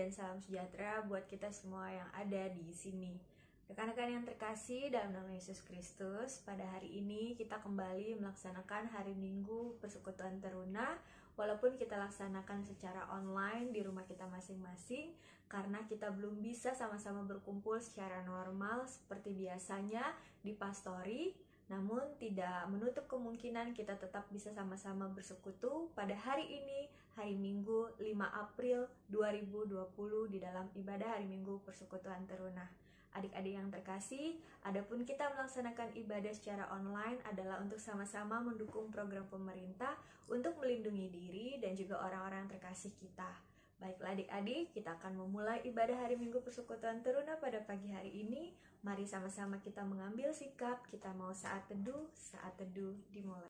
dan salam sejahtera buat kita semua yang ada di sini. Rekan-rekan yang terkasih dalam nama Yesus Kristus, pada hari ini kita kembali melaksanakan hari Minggu Persekutuan Teruna, walaupun kita laksanakan secara online di rumah kita masing-masing, karena kita belum bisa sama-sama berkumpul secara normal seperti biasanya di pastori. Namun tidak menutup kemungkinan kita tetap bisa sama-sama bersekutu pada hari ini, hari Minggu 5 April 2020 di dalam ibadah hari Minggu Persekutuan Teruna. Adik-adik yang terkasih, adapun kita melaksanakan ibadah secara online adalah untuk sama-sama mendukung program pemerintah untuk melindungi diri dan juga orang-orang terkasih kita. Baiklah adik-adik, kita akan memulai ibadah hari Minggu Persekutuan Teruna pada pagi hari ini. Mari sama-sama kita mengambil sikap, kita mau saat teduh dimulai.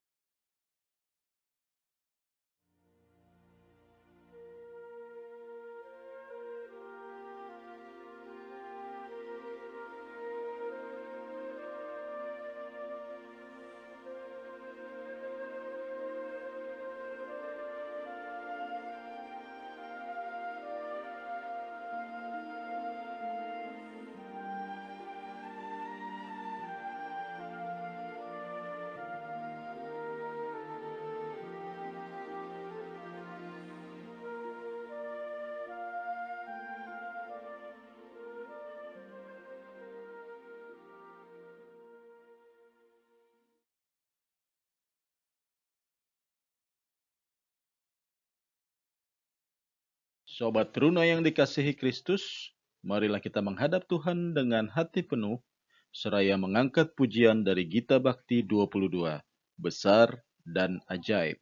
Sobat Teruna yang dikasihi Kristus, marilah kita menghadap Tuhan dengan hati penuh, seraya mengangkat pujian dari Gita Bakti 22, Besar dan Ajaib.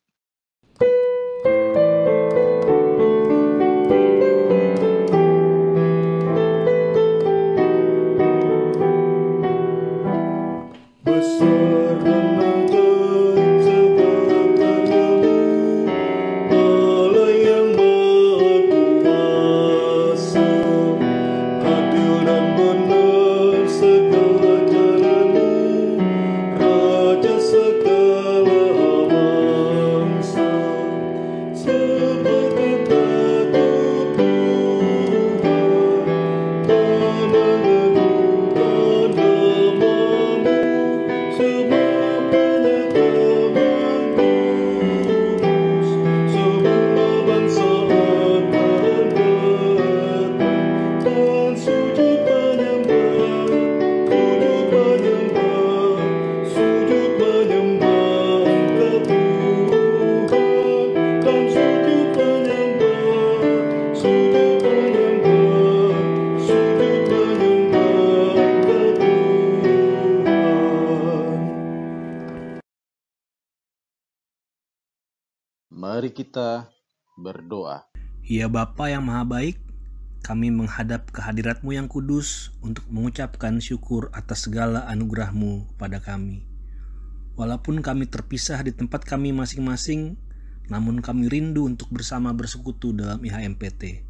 Mari kita berdoa. Ya Bapa yang Maha Baik, kami menghadap kehadirat-Mu yang kudus untuk mengucapkan syukur atas segala anugerah-Mu pada kami. Walaupun kami terpisah di tempat kami masing-masing, namun kami rindu untuk bersama bersekutu dalam IHMPT.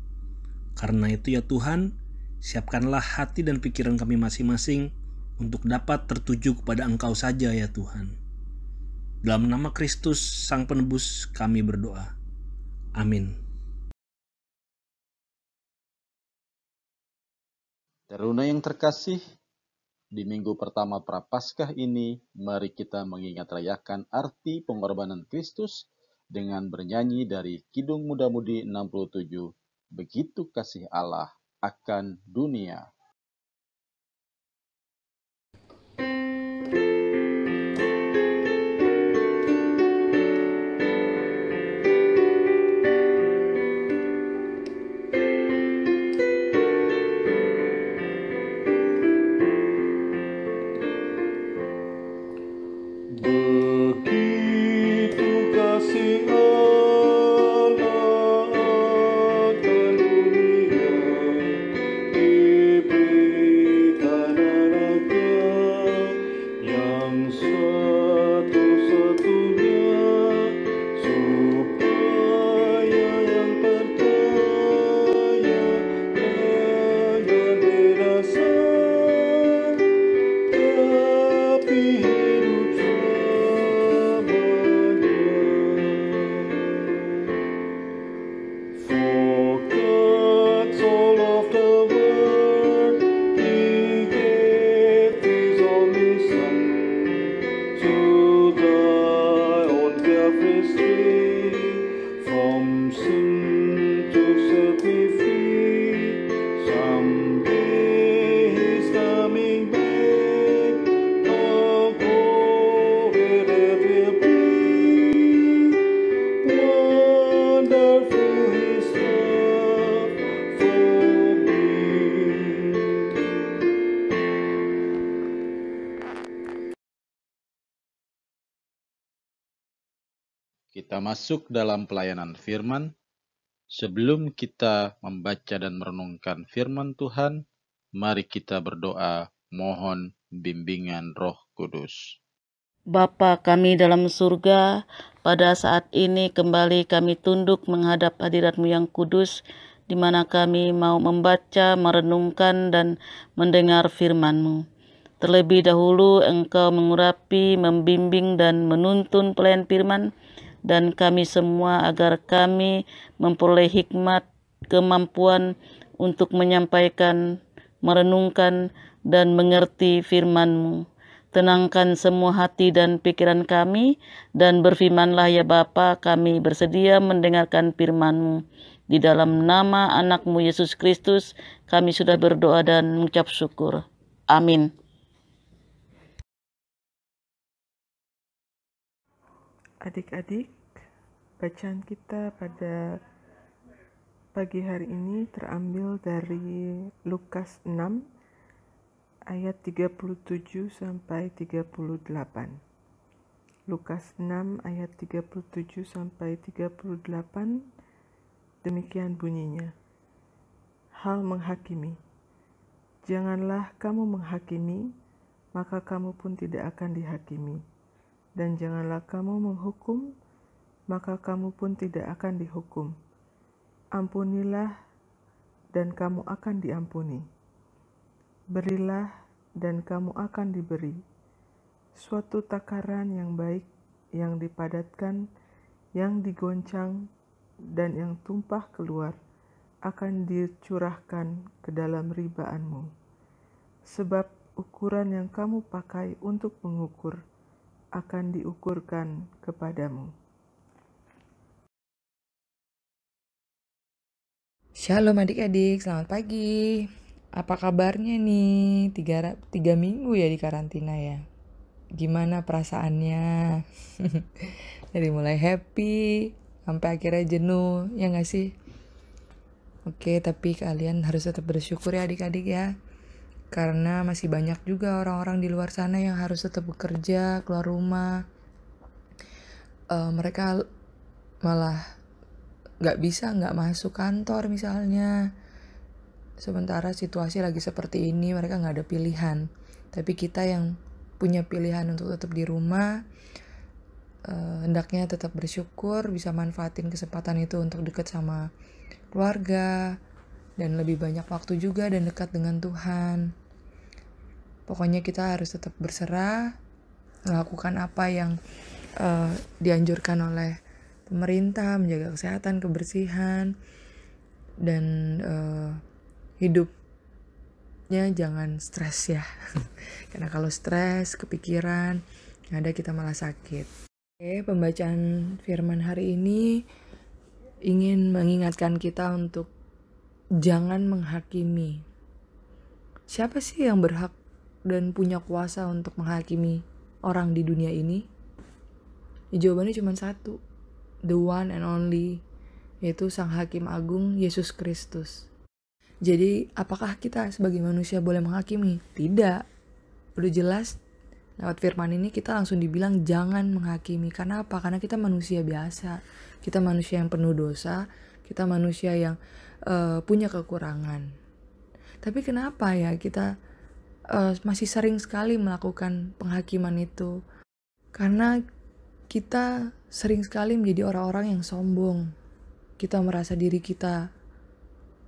Karena itu ya Tuhan, siapkanlah hati dan pikiran kami masing-masing untuk dapat tertuju kepada Engkau saja ya Tuhan. Dalam nama Kristus, Sang Penebus, kami berdoa. Amin. Teruna yang terkasih, di minggu pertama Prapaskah ini, mari kita mengingat rayakan arti pengorbanan Kristus dengan bernyanyi dari Kidung Muda-Mudi 67, Begitu Kasih Allah akan Dunia. Begitu kita masuk dalam pelayanan firman. Sebelum kita membaca dan merenungkan firman Tuhan, mari kita berdoa mohon bimbingan Roh Kudus. Bapa kami dalam surga, pada saat ini kembali kami tunduk menghadap hadirat-Mu yang kudus, di mana kami mau membaca, merenungkan, dan mendengar firman-Mu. Terlebih dahulu Engkau mengurapi, membimbing, dan menuntun pelayan firman, dan kami semua agar kami memperoleh hikmat, kemampuan untuk menyampaikan, merenungkan, dan mengerti firman-Mu. Tenangkan semua hati dan pikiran kami, dan berfirmanlah ya Bapa, kami bersedia mendengarkan firman-Mu. Di dalam nama anak-Mu Yesus Kristus, kami sudah berdoa dan mengucap syukur. Amin. Adik-adik, bacaan kita pada pagi hari ini terambil dari Lukas 6 ayat 37 sampai 38. Lukas 6 ayat 37 sampai 38, demikian bunyinya. Hal menghakimi. Janganlah kamu menghakimi, maka kamu pun tidak akan dihakimi. Dan janganlah kamu menghukum, maka kamu pun tidak akan dihukum. Ampunilah, dan kamu akan diampuni. Berilah, dan kamu akan diberi. Suatu takaran yang baik, yang dipadatkan, yang digoncang, dan yang tumpah keluar, akan dicurahkan ke dalam ribaanmu. Sebab ukuran yang kamu pakai untuk mengukur, akan diukurkan kepadamu. Shalom adik-adik, selamat pagi. Apa kabarnya nih? 3 minggu ya di karantina ya. Gimana perasaannya? Dari mulai happy sampai akhirnya jenuh, ya gak sih? Oke, tapi kalian harus tetap bersyukur ya adik-adik ya. Karena masih banyak juga orang-orang di luar sana yang harus tetap bekerja, keluar rumah. Mereka malah gak masuk kantor misalnya. Sementara situasi lagi seperti ini, mereka gak ada pilihan. Tapi kita yang punya pilihan untuk tetap di rumah, hendaknya tetap bersyukur, bisa manfaatin kesempatan itu untuk dekat sama keluarga, dan lebih banyak waktu juga dan dekat dengan Tuhan. Pokoknya kita harus tetap berserah, melakukan apa yang dianjurkan oleh pemerintah, menjaga kesehatan, kebersihan, dan hidupnya jangan stres ya. Karena kalau stres, kepikiran, ada kita malah sakit. Oke, pembacaan firman hari ini ingin mengingatkan kita untuk jangan menghakimi. Siapa sih yang berhak dan punya kuasa untuk menghakimi orang di dunia ini? Jawabannya cuma satu, the one and only, yaitu Sang Hakim Agung Yesus Kristus. Jadi apakah kita sebagai manusia boleh menghakimi? Tidak. Udah jelas lewat firman ini kita langsung dibilang jangan menghakimi. Karena apa? Karena kita manusia biasa. Kita manusia yang penuh dosa. Kita manusia yang punya kekurangan. Tapi kenapa ya kita masih sering sekali melakukan penghakiman itu? Karena kita sering sekali menjadi orang-orang yang sombong. Kita merasa diri kita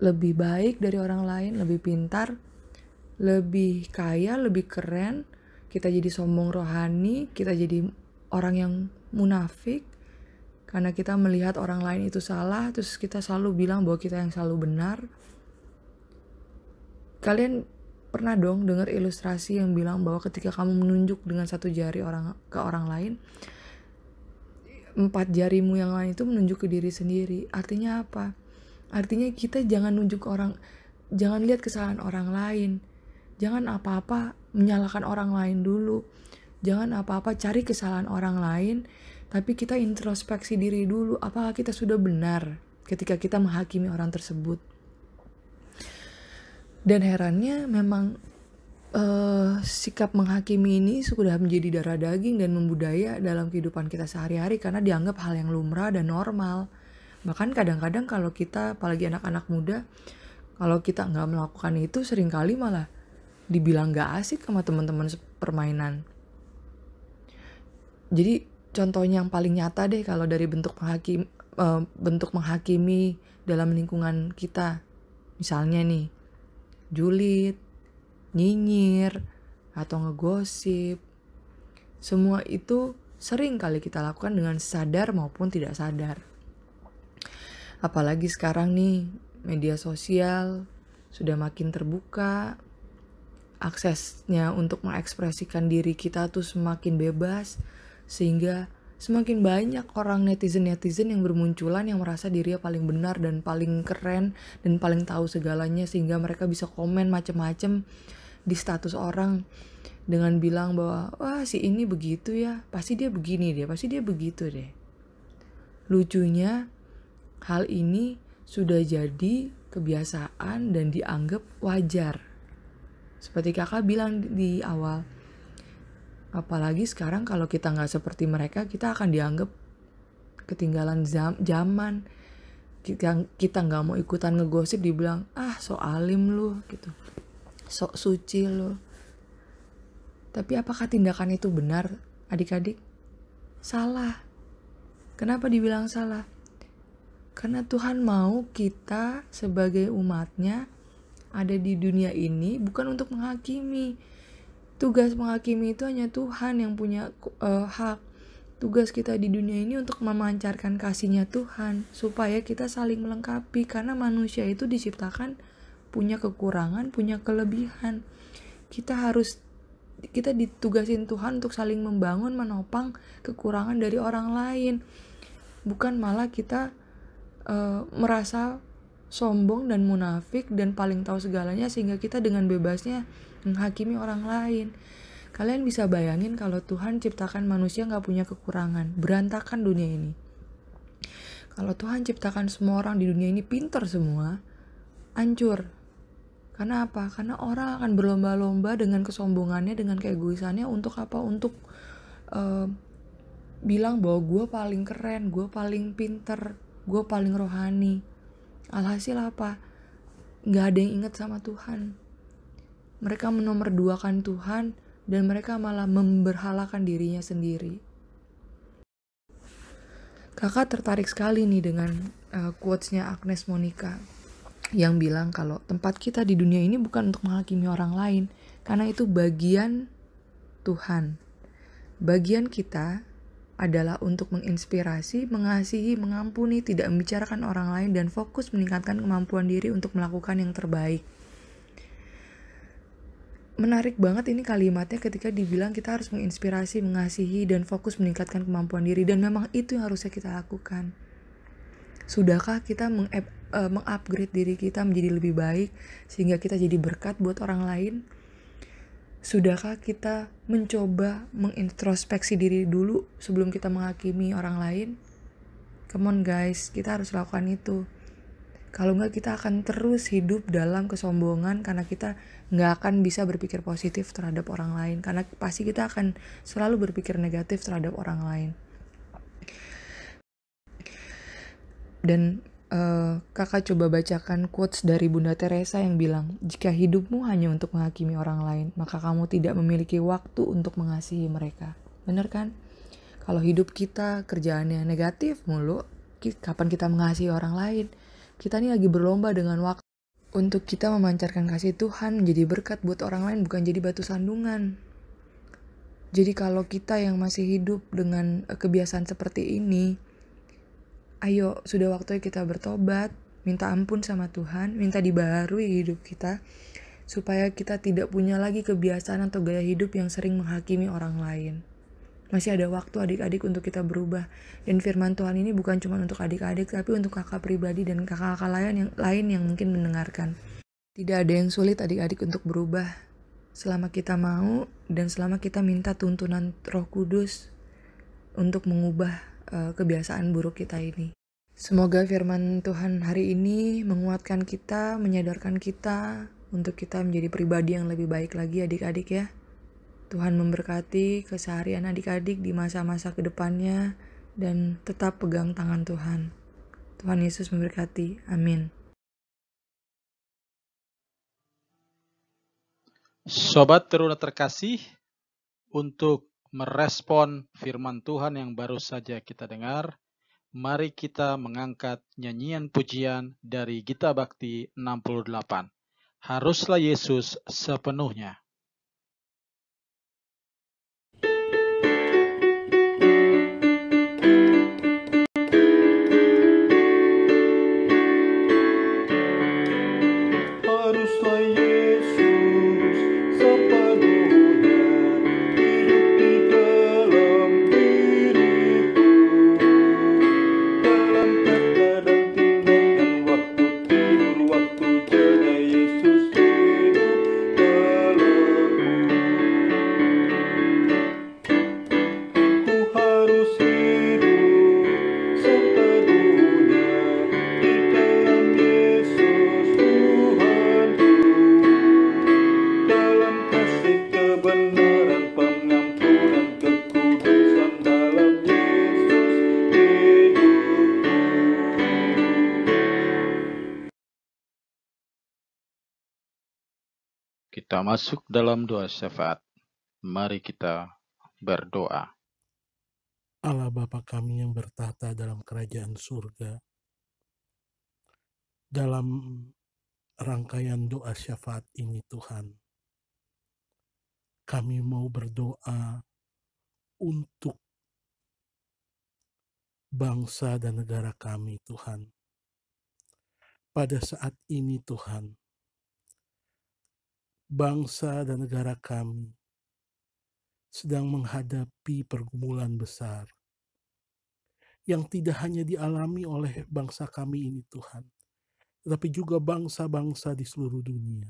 lebih baik dari orang lain, lebih pintar, lebih kaya, lebih keren. Kita jadi sombong rohani, kita jadi orang yang munafik. Karena kita melihat orang lain itu salah, terus kita selalu bilang bahwa kita yang selalu benar. Kalian pernah dong dengar ilustrasi yang bilang bahwa ketika kamu menunjuk dengan 1 jari ke orang lain, 4 jarimu yang lain itu menunjuk ke diri sendiri. Artinya apa? Artinya kita jangan nunjuk orang, jangan lihat kesalahan orang lain. Jangan apa-apa menyalahkan orang lain dulu. Jangan apa-apa cari kesalahan orang lain, tapi kita introspeksi diri dulu. Apakah kita sudah benar ketika kita menghakimi orang tersebut? Dan herannya memang sikap menghakimi ini sudah menjadi darah daging dan membudaya dalam kehidupan kita sehari-hari karena dianggap hal yang lumrah dan normal. Bahkan kadang-kadang kalau kita, apalagi anak-anak muda, kalau kita nggak melakukan itu seringkali malah dibilang nggak asik sama teman-teman permainan. Jadi contohnya yang paling nyata deh kalau dari bentuk menghakimi dalam lingkungan kita, misalnya nih julid, nyinyir, atau ngegosip. Semua itu sering kali kita lakukan dengan sadar maupun tidak sadar. Apalagi sekarang nih, media sosial sudah makin terbuka, aksesnya untuk mengekspresikan diri kita tuh semakin bebas, sehingga semakin banyak orang netizen-netizen yang bermunculan yang merasa dirinya paling benar dan paling keren dan paling tahu segalanya, sehingga mereka bisa komen macam-macam di status orang dengan bilang bahwa wah si ini begitu ya, pasti dia begini deh, pasti dia begitu deh. Lucunya hal ini sudah jadi kebiasaan dan dianggap wajar. Seperti kakak bilang di awal, apalagi sekarang kalau kita nggak seperti mereka, kita akan dianggap ketinggalan zaman. Kita nggak mau ikutan ngegosip, dibilang so alim lu gitu, sok suci lu. Tapi apakah tindakan itu benar, adik-adik? Salah. Kenapa dibilang salah? Karena Tuhan mau kita sebagai umatnya ada di dunia ini bukan untuk menghakimi. Tugas menghakimi itu hanya Tuhan yang punya hak. Tugas kita di dunia ini untuk memancarkan kasih-Nya Tuhan, supaya kita saling melengkapi, karena manusia itu diciptakan punya kekurangan, punya kelebihan. Kita ditugasin Tuhan untuk saling membangun, menopang kekurangan dari orang lain. Bukan malah kita merasa sombong dan munafik dan paling tahu segalanya, sehingga kita dengan bebasnya menghakimi orang lain. Kalian bisa bayangin kalau Tuhan ciptakan manusia gak punya kekurangan, berantakan dunia ini. Kalau Tuhan ciptakan semua orang di dunia ini pintar semua, hancur. Karena apa? Karena orang akan berlomba-lomba dengan kesombongannya, dengan keegoisannya. Untuk apa? Untuk bilang bahwa gue paling keren, gue paling pintar, gue paling rohani. Alhasil apa? Gak ada yang ingat sama Tuhan. Mereka menomorduakan Tuhan dan mereka malah memberhalakan dirinya sendiri. Kakak tertarik sekali nih dengan quotes-nya Agnes Monica yang bilang kalau tempat kita di dunia ini bukan untuk menghakimi orang lain, karena itu bagian Tuhan. Bagian kita adalah untuk menginspirasi, mengasihi, mengampuni, tidak membicarakan orang lain, dan fokus meningkatkan kemampuan diri untuk melakukan yang terbaik. Menarik banget ini kalimatnya ketika dibilang kita harus menginspirasi, mengasihi, dan fokus meningkatkan kemampuan diri. Dan memang itu yang harusnya kita lakukan. Sudahkah kita mengupgrade diri kita menjadi lebih baik sehingga kita jadi berkat buat orang lain? Sudahkah kita mencoba mengintrospeksi diri dulu sebelum kita menghakimi orang lain? Come on guys, kita harus lakukan itu. Kalau enggak, kita akan terus hidup dalam kesombongan karena kita nggak akan bisa berpikir positif terhadap orang lain, karena pasti kita akan selalu berpikir negatif terhadap orang lain. Dan kakak coba bacakan quotes dari Bunda Teresa yang bilang, jika hidupmu hanya untuk menghakimi orang lain, maka kamu tidak memiliki waktu untuk mengasihi mereka. Bener kan? Kalau hidup kita kerjaannya negatif mulu, kapan kita mengasihi orang lain? Kita ini lagi berlomba dengan waktu untuk kita memancarkan kasih Tuhan, menjadi berkat buat orang lain, bukan jadi batu sandungan. Jadi kalau kita yang masih hidup dengan kebiasaan seperti ini, ayo, sudah waktunya kita bertobat, minta ampun sama Tuhan, minta dibaharui hidup kita, supaya kita tidak punya lagi kebiasaan atau gaya hidup yang sering menghakimi orang lain. Masih ada waktu adik-adik untuk kita berubah. Dan firman Tuhan ini bukan cuma untuk adik-adik, tapi untuk kakak pribadi dan kakak-kakak lain yang mungkin mendengarkan. Tidak ada yang sulit adik-adik untuk berubah, selama kita mau dan selama kita minta tuntunan Roh Kudus untuk mengubah kebiasaan buruk kita ini. Semoga firman Tuhan hari ini menguatkan kita, menyadarkan kita untuk kita menjadi pribadi yang lebih baik lagi adik-adik ya. Tuhan memberkati keseharian adik-adik di masa-masa kedepannya dan tetap pegang tangan Tuhan. Tuhan Yesus memberkati. Amin. Sobat Teruna terkasih, untuk merespon firman Tuhan yang baru saja kita dengar, mari kita mengangkat nyanyian pujian dari Gita Bakti 68. Haruslah Yesus sepenuhnya. Kita masuk dalam doa syafaat. Mari kita berdoa. Allah Bapa kami yang bertahta dalam kerajaan surga, dalam rangkaian doa syafaat ini Tuhan, kami mau berdoa untuk bangsa dan negara kami Tuhan. Pada saat ini Tuhan, bangsa dan negara kami sedang menghadapi pergumulan besar yang tidak hanya dialami oleh bangsa kami ini Tuhan, tetapi juga bangsa-bangsa di seluruh dunia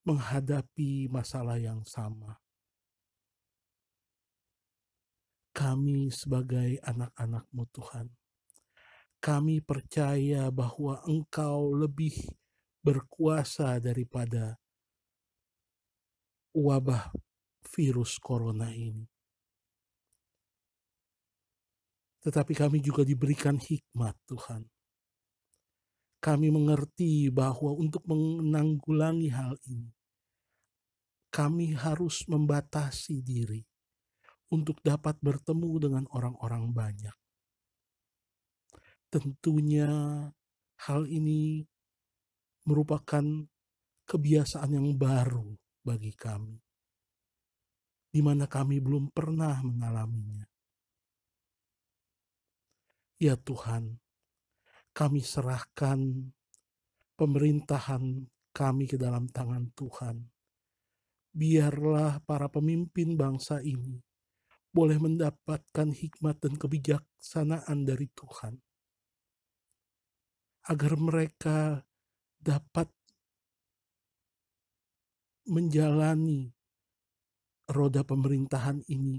menghadapi masalah yang sama. Kami sebagai anak-anak-Mu Tuhan, kami percaya bahwa Engkau lebih berkuasa daripada wabah virus corona ini. Tetapi kami juga diberikan hikmat Tuhan. Kami mengerti bahwa untuk menanggulangi hal ini, kami harus membatasi diri untuk dapat bertemu dengan orang-orang banyak. Tentunya hal ini merupakan kebiasaan yang baru bagi kami, di mana kami belum pernah mengalaminya. Ya Tuhan, kami serahkan pemerintahan kami ke dalam tangan Tuhan. Biarlah para pemimpin bangsa ini boleh mendapatkan hikmat dan kebijaksanaan dari Tuhan, agar mereka dapat menjalani roda pemerintahan ini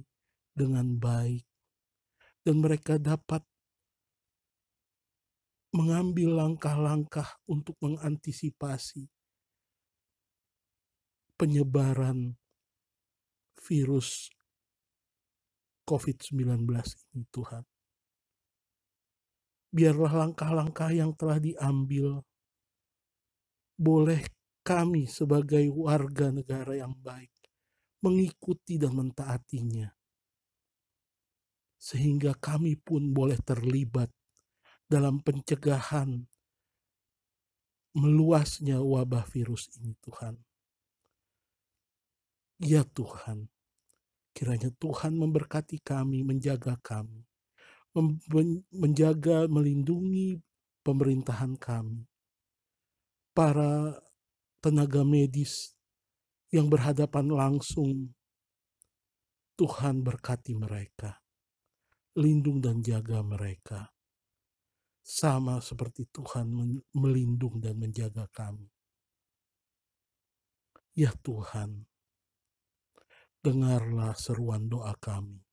dengan baik, dan mereka dapat mengambil langkah-langkah untuk mengantisipasi penyebaran virus COVID-19 ini Tuhan. Biarlah langkah-langkah yang telah diambil boleh kami sebagai warga negara yang baik mengikuti dan mentaatinya, sehingga kami pun boleh terlibat dalam pencegahan meluasnya wabah virus ini Tuhan. Ya Tuhan, kiranya Tuhan memberkati kami, menjaga kami, menjaga, melindungi pemerintahan kami, para tenaga medis yang berhadapan langsung. Tuhan berkati mereka, lindung dan jaga mereka, sama seperti Tuhan melindung dan menjaga kami. Ya Tuhan, dengarlah seruan doa kami.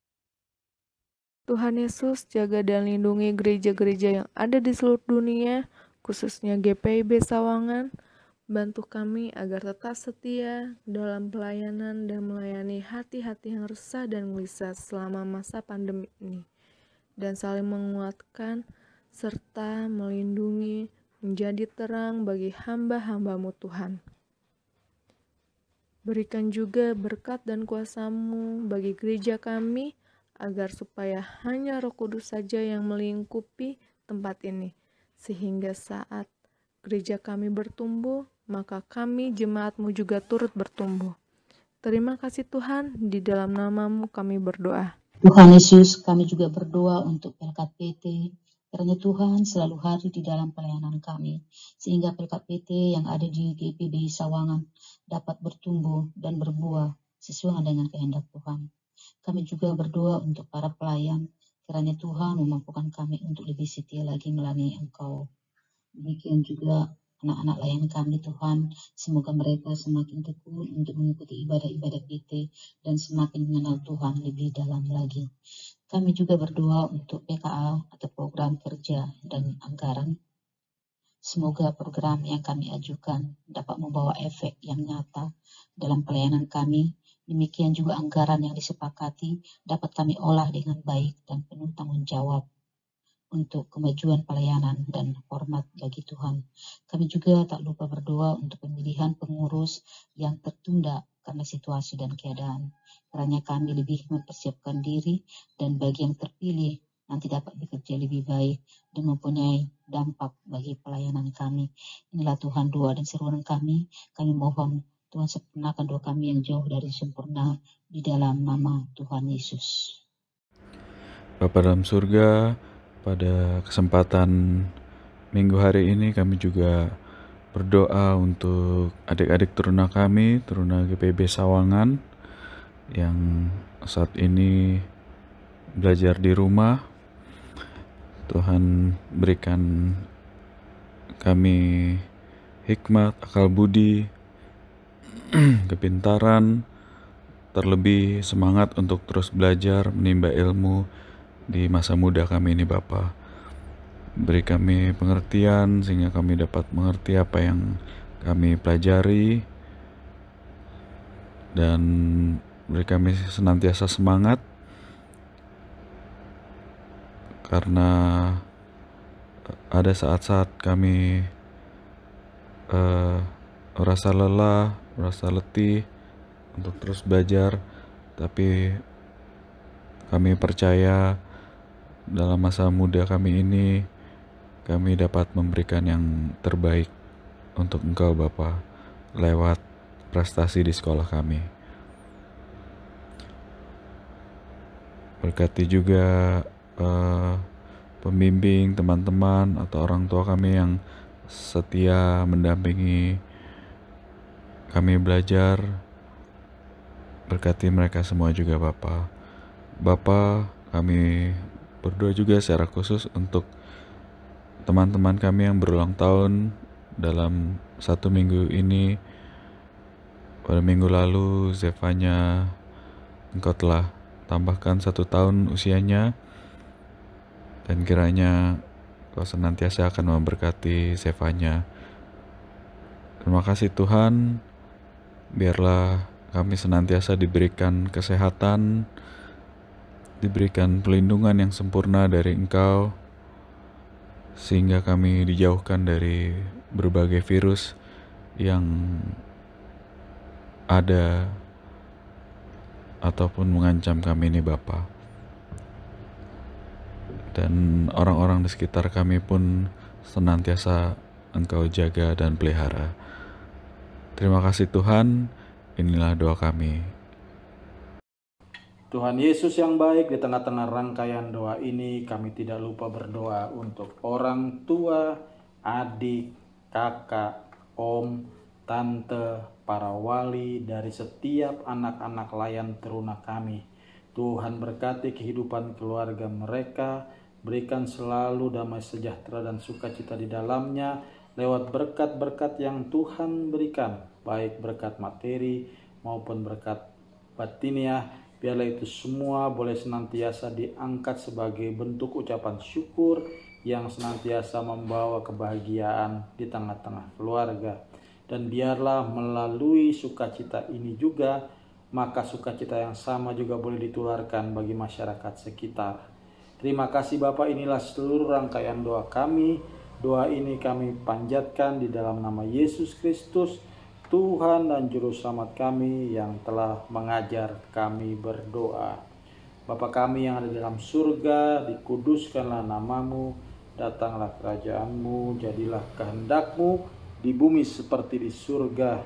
Tuhan Yesus, jaga dan lindungi gereja-gereja yang ada di seluruh dunia, khususnya GPIB Sawangan. Bantu kami agar tetap setia dalam pelayanan dan melayani hati-hati yang resah dan gelisah selama masa pandemi ini, dan saling menguatkan serta melindungi menjadi terang bagi hamba-hamba-Mu Tuhan. Berikan juga berkat dan kuasa-Mu bagi gereja kami, agar supaya hanya Roh Kudus saja yang melingkupi tempat ini, sehingga saat gereja kami bertumbuh, maka kami jemaat-Mu juga turut bertumbuh. Terima kasih Tuhan, di dalam nama-Mu kami berdoa. Tuhan Yesus, kami juga berdoa untuk Pelkat PT, kiranya Tuhan selalu hadir di dalam pelayanan kami, sehingga Pelkat PT yang ada di GPB Sawangan dapat bertumbuh dan berbuah sesuai dengan kehendak Tuhan. Kami juga berdoa untuk para pelayan, kiranya Tuhan memampukan kami untuk lebih setia lagi melayani Engkau. Demikian juga anak-anak layan kami Tuhan, semoga mereka semakin tekun untuk mengikuti ibadah-ibadah PT dan semakin mengenal Tuhan lebih dalam lagi. Kami juga berdoa untuk PKA atau program kerja dan anggaran. Semoga program yang kami ajukan dapat membawa efek yang nyata dalam pelayanan kami. Demikian juga anggaran yang disepakati dapat kami olah dengan baik dan penuh tanggung jawab untuk kemajuan pelayanan dan hormat bagi Tuhan. Kami juga tak lupa berdoa untuk pemilihan pengurus yang tertunda karena situasi dan keadaan. Kiranya kami lebih mempersiapkan diri dan bagi yang terpilih nanti dapat bekerja lebih baik dan mempunyai dampak bagi pelayanan kami. Inilah Tuhan doa dan seruan kami. Kami mohon Tuhan sempurnakan doa kami yang jauh dari sempurna di dalam nama Tuhan Yesus. Bapa dalam surga, pada kesempatan minggu hari ini kami juga berdoa untuk adik-adik teruna kami, teruna GPB Sawangan yang saat ini belajar di rumah. Tuhan berikan kami hikmat, akal budi, kepintaran, terlebih semangat untuk terus belajar, menimba ilmu di masa muda kami ini Bapa. Beri kami pengertian sehingga kami dapat mengerti apa yang kami pelajari, dan beri kami senantiasa semangat karena ada saat-saat kami merasa lelah, merasa letih untuk terus belajar, tapi kami percaya dalam masa muda kami ini kami dapat memberikan yang terbaik untuk Engkau Bapa lewat prestasi di sekolah kami. Berkati juga pembimbing, teman-teman atau orang tua kami yang setia mendampingi kami belajar. Berkati mereka semua juga Bapa. Bapa, kami berdoa juga secara khusus untuk teman-teman kami yang berulang tahun dalam 1 minggu ini. Pada minggu lalu Zevanya Engkau telah tambahkan 1 tahun usianya, dan kiranya Kau senantiasa akan memberkati Zevanya. Terima kasih Tuhan, biarlah kami senantiasa diberikan kesehatan, diberikan pelindungan yang sempurna dari Engkau, sehingga kami dijauhkan dari berbagai virus yang ada ataupun mengancam kami ini Bapa. Dan orang-orang di sekitar kami pun senantiasa Engkau jaga dan pelihara. Terima kasih Tuhan, inilah doa kami. Tuhan Yesus yang baik, di tengah-tengah rangkaian doa ini kami tidak lupa berdoa untuk orang tua, adik, kakak, om, tante, para wali dari setiap anak-anak layan teruna kami. Tuhan berkati kehidupan keluarga mereka, berikan selalu damai sejahtera dan sukacita di dalamnya lewat berkat-berkat yang Tuhan berikan, baik berkat materi maupun berkat batiniah. Biarlah itu semua boleh senantiasa diangkat sebagai bentuk ucapan syukur yang senantiasa membawa kebahagiaan di tengah-tengah keluarga. Dan biarlah melalui sukacita ini juga, maka sukacita yang sama juga boleh ditularkan bagi masyarakat sekitar. Terima kasih Bapa, inilah seluruh rangkaian doa kami. Doa ini kami panjatkan di dalam nama Yesus Kristus, Tuhan dan Juru Selamat kami yang telah mengajar kami berdoa. Bapa kami yang ada dalam surga, dikuduskanlah namamu, datanglah kerajaan-Mu, jadilah kehendak-Mu di bumi seperti di surga.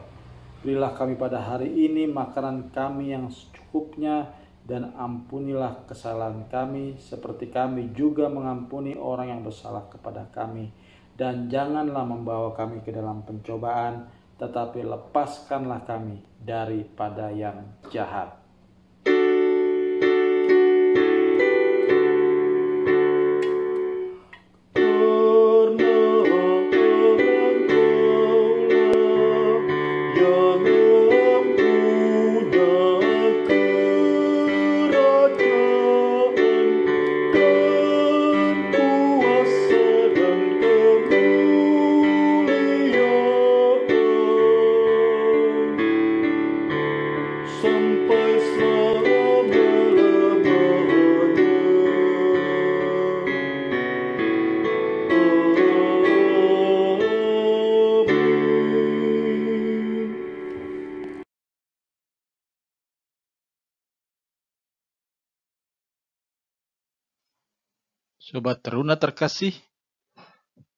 Berilah kami pada hari ini makanan kami yang secukupnya, dan ampunilah kesalahan kami seperti kami juga mengampuni orang yang bersalah kepada kami. Dan janganlah membawa kami ke dalam pencobaan, tetapi lepaskanlah kami daripada yang jahat. Sobat Teruna terkasih,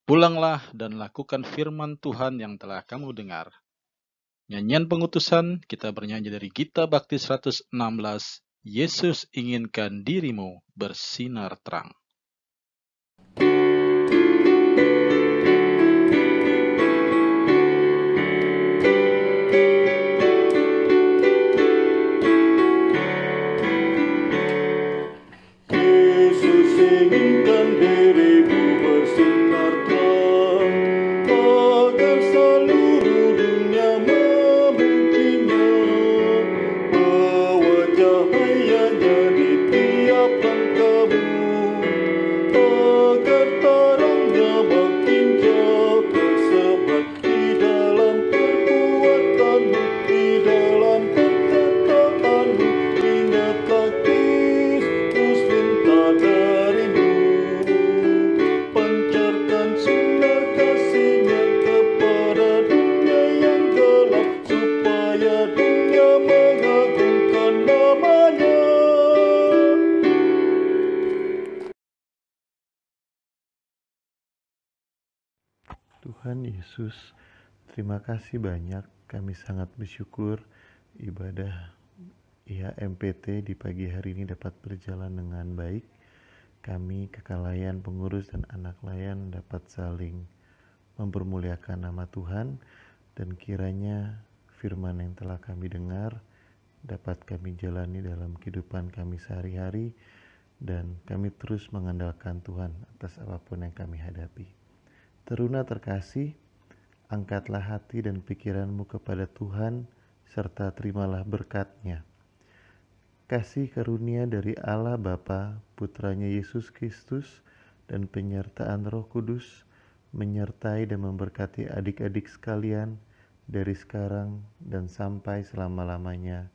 pulanglah dan lakukan firman Tuhan yang telah kamu dengar. Nyanyian pengutusan kita bernyanyi dari Gita Bakti 116, Yesus inginkan dirimu bersinar terang. Tuhan Yesus, terima kasih banyak. Kami sangat bersyukur ibadah MPT di pagi hari ini dapat berjalan dengan baik. Kami, kekalayan, pengurus, dan anak layan dapat saling mempermuliakan nama Tuhan, dan kiranya firman yang telah kami dengar dapat kami jalani dalam kehidupan kami sehari-hari, dan kami terus mengandalkan Tuhan atas apapun yang kami hadapi. Teruna terkasih, angkatlah hati dan pikiranmu kepada Tuhan, serta terimalah berkat-Nya. Kasih karunia dari Allah Bapa, Putranya Yesus Kristus, dan penyertaan Roh Kudus menyertai dan memberkati adik-adik sekalian dari sekarang dan sampai selama-lamanya.